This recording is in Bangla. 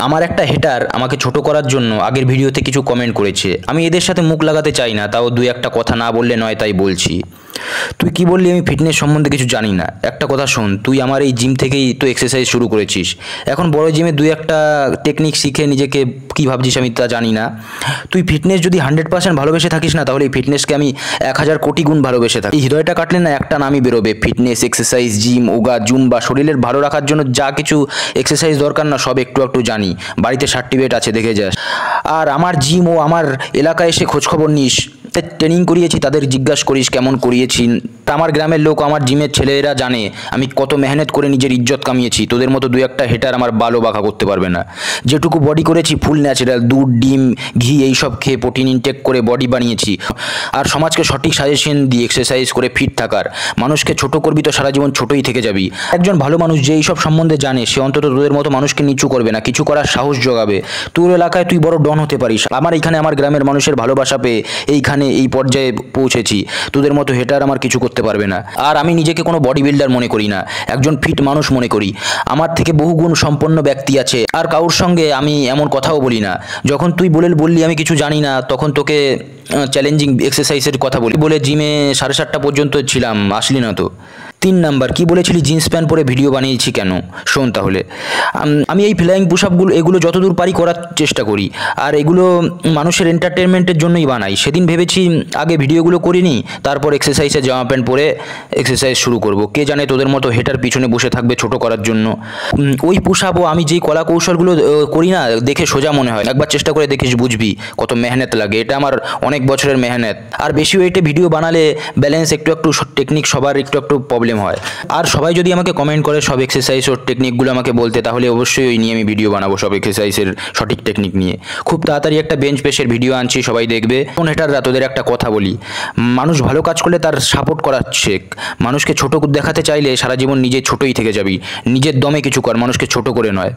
আমার একটা হেটার আমাকে ছোট করার জন্য আগের ভিডিওতে কিছু কমেন্ট করেছে। আমি এদের সাথে মুখ লাগাতে চাই না, তাও দুই একটা কথা না বললে নয়, তাই বলছি। তুই কি বললি আমি ফিটনেস সম্বন্ধে কিছু জানি না? একটা কথা শোন, তুই আমার এই জিম থেকেই তো এক্সারসাইজ শুরু করেছিস। এখন বড় জিমে দুই একটা টেকনিক শিখে নিজেকে কী ভাবছিস আমি তা জানি না। তুই ফিটনেস যদি 100% ভালোবেসে থাকিস না, তাহলে এই ফিটনেসকে আমি 1000 কোটি গুণ ভালোবেসে থাকি। এই হৃদয়টা কাটলে না একটা নামই বেরোবে, ফিটনেস, এক্সারসাইজ, জিম, ওগা, জুম্বা। শরীরের ভালো রাখার জন্য যা কিছু এক্সারসাইজ দরকার না, সব একটু একটু জানি। বাড়িতে সার্টিফিকেট আছে, দেখে যাস। আর আমার জিম ও আমার এলাকায় এসে খোঁজখবর নিস। ট্রেনিং করিয়েছি, তাদের জিজ্ঞাসা করিস কেমন করিয়েছি। আমার গ্রামের লোক, আমার জিমের ছেলেরা জানে আমি কত মেহনত করে নিজের ইজ্জত কামিয়েছি। তোদের মতো দুই একটা হেটার আমার বালও বাঁকা করতে পারবে না। যেটুকু বডি করেছি ফুল ন্যাচারাল, দুধ, ডিম, ঘি এইসব খেয়ে প্রোটিন ইনটেক করে বডি বানিয়েছি। আর সমাজকে সঠিক সাজেশন দিয়ে এক্সারসাইজ করে ফিট থাকার। মানুষকে ছোট করবি তো সারা জীবন ছোটই থেকে যাবি। একজন ভালো মানুষ যে এইসব সম্বন্ধে জানে, সে অন্তত তোদের মতো মানুষকে নিচু করবে না, কিছু করার সাহস জোগাবে। তোর এলাকায় তুই বড় ডন হতে পারিস। আমার এইখানে আমার গ্রামের মানুষের ভালোবাসা পেয়ে এইখানে এই পর্যায়ে পৌঁছেছি। তোদের মতো হেটার আমার কিছু করতে পারবে না। আর আমি নিজেকে কোনো বডি বিল্ডার মনে করি না, একজন ফিট মানুষ মনে করি। আমার থেকে বহু গুণ সম্পন্ন ব্যক্তি আছে, আর কারোর সঙ্গে আমি এমন কথাও বলি না। যখন তুই বললি আমি কিছু জানি না, তখন তোকে চ্যালেঞ্জিং এক্সারসাইজের কথা বলে জিমে 7:30 পর্যন্ত ছিলাম, আসলি না তো। 3 নাম্বার, কী বলেছিলি জিন্স প্যান্ট পরে ভিডিও বানিয়েছি কেন? শোন তাহলে, আমি এই ফ্লাইং পুশআপগুলো এগুলো যতদূর পারি করার চেষ্টা করি, আর এগুলো মানুষের এন্টারটেনমেন্টের জন্যই বানাই। সেদিন ভেবেছি আগে ভিডিওগুলো করিনি, তারপর এক্সারসাইজের জামা প্যান্ট পরে এক্সারসাইজ শুরু করব। কে জানে তোদের মতো হেটার পিছনে বসে থাকবে ছোট করার জন্য। ওই পুশআপও আমি যেই কলা কৌশলগুলো করি না, দেখে সোজা মনে হয়, একবার চেষ্টা করে দেখিস, বুঝবি কত মেহনত লাগে। এটা আমার অনেক বছরের মেহনত। আর বেশি ওয়েটে ভিডিও বানালে ব্যালেন্স একটু টেকনিক সবার একটু প্রবলেম হয়। আর সবাই যদি আমাকে কমেন্ট করে সব এক্সারসাইজ ও টেকনিকগুলো আমাকে বলতে, তাহলে অবশ্যই ওই নিয়ে আমি ভিডিও বানাবো, সব এক্সারসাইজের সঠিক টেকনিক নিয়ে। খুব তাড়াতাড়ি একটা বেঞ্চ প্রেসের ভিডিও আনছি, সবাই দেখবে। কোন হেটাররা, তোদের একটা কথা বলি, মানুষ ভালো কাজ করলে তার সাপোর্ট করা শেখ। মানুষকে ছোট দেখাতে চাইলে সারা জীবন নিজে ছোটই থেকে যাবি। নিজের দমে কিছু কর, মানুষকে ছোট করে নয়।